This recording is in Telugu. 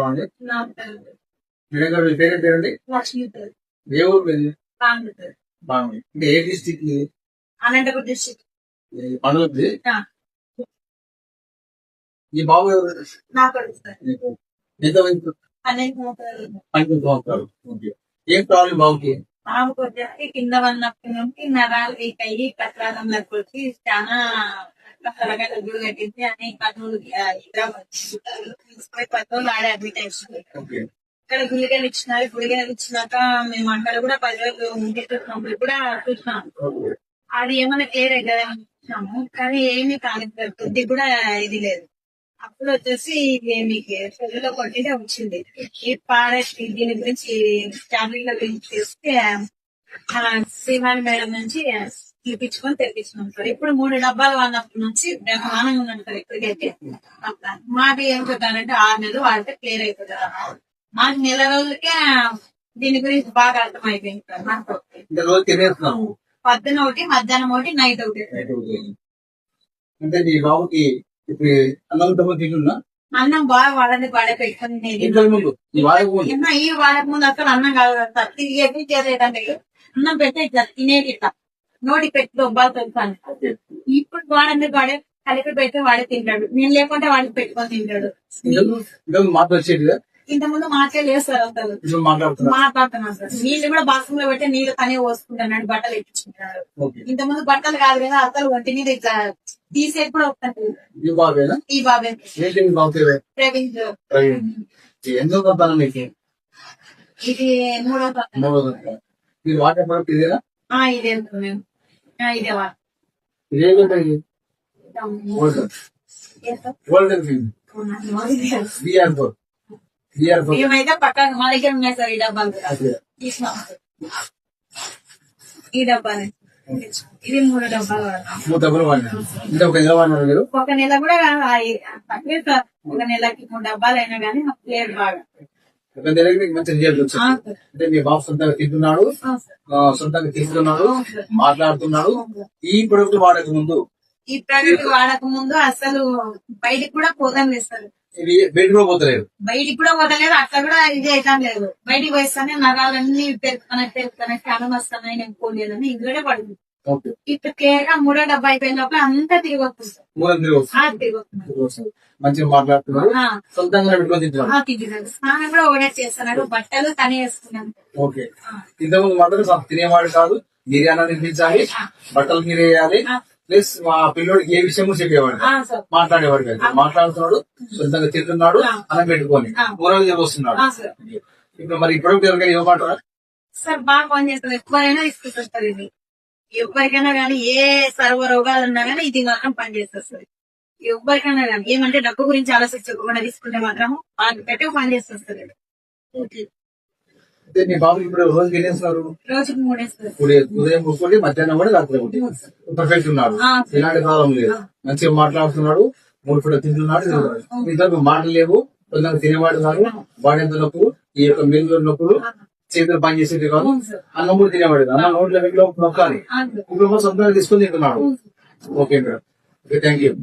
అండి నా పేరు మేడం గారు మీ పేరు ఏంటండి? లక్ష్మీ పేరు ఏ ఊరు మీది? రాంగ్ పేరు బాగుంది. అంటే ఏ డిస్టిక్ ఇది? అనంతపురం డిస్ట్రిక్ట్. పండుగ ఈ బాబు ఎవరు? నా కొడుకు సార్ ఎంత వయసు? 12 సంవత్సరాలు. 12 సంవత్సరాలు. ఓకే. ఏం ప్రాబ్లం బాబుకి? ఆమెకు వచ్చేసి కింద ఉన్నప్పటి నుంచి నరాలు వీక్ అయ్యి కట్రాలంలోకి వచ్చి చాలా త్వరగా డబ్బులు కట్టించి అని కర్నూలు తీసుకుపోయి 10 రోజులు ఆడే అడ్మిట్ అయ్యింది. ఓకే. ఇక్కడ గుళికలు ఇచ్చినారు. గుళికలు ఇచ్చినాక మేము అక్కడ కూడా 10 రోజులు ఉంటున్నప్పుడు కూడా చూసినాం. ఓకే. అది ఏమైనా క్లియర్ అవుతుంది అని చూసాము, కానీ ఏమీ కాలేదు. కొద్ది కూడా ఇది లేదు. అప్పుడు వచ్చేసి మీకు చెల్లులో కొట్టింటే వచ్చింది ఈ పారెస్ట్ దీని గురించి ఫ్యామిలీలో గురించి చేస్తే శ్రీవాణి మేడం నుంచి చూపించుకొని తెప్పించుకున్నాం సార్. ఇప్పుడు 3 డబ్బాలు వాడినప్పటి నుంచి బ్రహ్మాండంగా ఉన్నాను సార్. ఇప్పటికైతే మాట ఏం చెప్పారంటే 6 నెలలు వాడితే క్లియర్ అవుతుంది. మాకు నెల రోజులకే దీని గురించి బాగా అర్థం అయిపోయింది సార్. నాకు రోజు తినేస్తున్నాం. పొద్దున ఒకటి, మధ్యాహ్నం ఒకటి, నైట్ ఒకటి. అంటే నీ బాబుకి ఇప్పుడు అన్నం తప్ప తింటున్నా? అన్నం బాగా వాడని వాడే పెట్టుకుని ముందు ఈ వాడక ముందు అసలు అన్నం కాదు సార్. తిరిగేది చేసేదంటే అన్నం పెట్టే ఇట్లా తినేది ఇట్లా నోటి పెట్టి దొబ్బాలు తెలుసాను. ఇప్పుడు వాడని వాడే కలిపి పెడితే వాడే తింటాడు. నేను లేకుంటే వాడికి పెట్టుకొని తింటాడు. మాట వచ్చేది ఇంత ముందు మాటలే లేదు సార్. అసలు మాట్లాడుతున్నాను సార్. నీళ్ళు కూడా బాత్రూమ్ లో పెట్టి నీళ్ళు తనే పోసుకుంటాను, బట్టలు ఎక్కించుకుంటాడు. ఇంత ముందు బట్టలు కాదు కదా, అసలు ఒంటి మీద ఇట్లా తీసేది కూడా వస్తాను. ఈ బాబే ప్రవీణ్ ఎందుకు మీకు ఇది 3వ మీరు వాటర్ ప్రొడక్ట్ ఇదేనా? ఇదే మేము ఇదే వా మేమైతే పక్కన మా దగ్గర ఉన్నాయి సార్. ఈ డబ్బాలు తీసుకున్నాం. ఈ డబ్బాని ఇది 3 డబ్బాలు మీరు ఒక నెల కూడా తక్కువే సార్. ఒక నెలకి 3 డబ్బాలు అయినా కానీ నాకు ప్లేట్ బాగా మంచి రిజల్ట్ వచ్చింది. అంటే మీ బాబు సొంతంగా తింటున్నాడు, సొంతంగా తీసుకున్నాడు, మాట్లాడుతున్నాడు. ఈ ప్రొడక్ట్ వాడక ముందు అసలు బయటికి కూడా పోతాం లేదు సార్. బయటకు కూడా పోతలేదు. బయటికి కూడా పోతలేదు. అట్లా కూడా ఇది అయితే లేదు. బయటికి పోయిస్తానే నరాలన్నీ పెరుగుతున్నాయి చాలా వస్తున్నాయి. నేను పోలేదని ఇందులోనే పడుతుంది. ఇప్పుడు క్లియర్ గా 3వ డబ్బా అయిపోయిన లోపల అంతా తిరిగి వస్తుంది. మంచిగా మాట్లాడుతున్నాడు, సొంతంగా స్నానం కూడా ఒకటే చేస్తున్నాడు. బట్టలు తనే వేసుకున్నాను. ఓకే. ఇంతకుముందు మాత్రం తినేవాడు కాదు. బిర్యానీ తినిపించాలి, బట్టలు మీరే వేయాలి, ప్లస్ మా పిల్లోడికి ఏ విషయమో చెప్పేవాడు, మాట్లాడేవాడు కాదు. మాట్లాడుతున్నాడు, సొంతంగా తింటున్నాడు, అన్నం పెట్టుకొని కూరలు వస్తున్నాడు. ఇప్పుడు మరి ఇప్పుడు ఎవరికైనా ఇవ్వమంటారా సార్? బాగా పని చేస్తారు. ఎక్కువైనా తీసుకుంటారు. ఇది ఎవరికైనా కానీ ఏ సర్వ రోగాలు ఉన్నా కానీ ఇది మాత్రం పనిచేస్తారు సార్. ఎవరికైనా కానీ ఏమంటే డబ్బు గురించి ఆలోచించకుండా తీసుకుంటే మాత్రం వాళ్ళకి పెట్టి పనిచేస్తారు సార్. మీ బాబు ఇప్పుడు రోజుకి ఎన్ని వేస్తున్నారు? రోజుకి 3 వేస్తారు. ఉదయం ఒకటి, మధ్యాహ్నం కూడా, రాత్రి ఒకటి. పర్ఫెక్ట్ ఉన్నాడు, ఎలాంటి ప్రాబ్లం లేదు. మంచిగా మాట్లాడుతున్నాడు, 3 పూట తింటున్నాడు. ఇద్దరు మాటలు లేవు, తొందరగా తినేవాడు కాదు. బాడీ ఎంత నొప్పులు, ఈ యొక్క మెల్లు నొప్పులు, చేతులు పని చేసేది కాదు. అన్నం కూడా తినేవాడు కాదు. అన్నం నోట్ల నొక్కాలి. ఇప్పుడు సొంతంగా తీసుకొని తింటున్నాడు. Okay madam, thank you.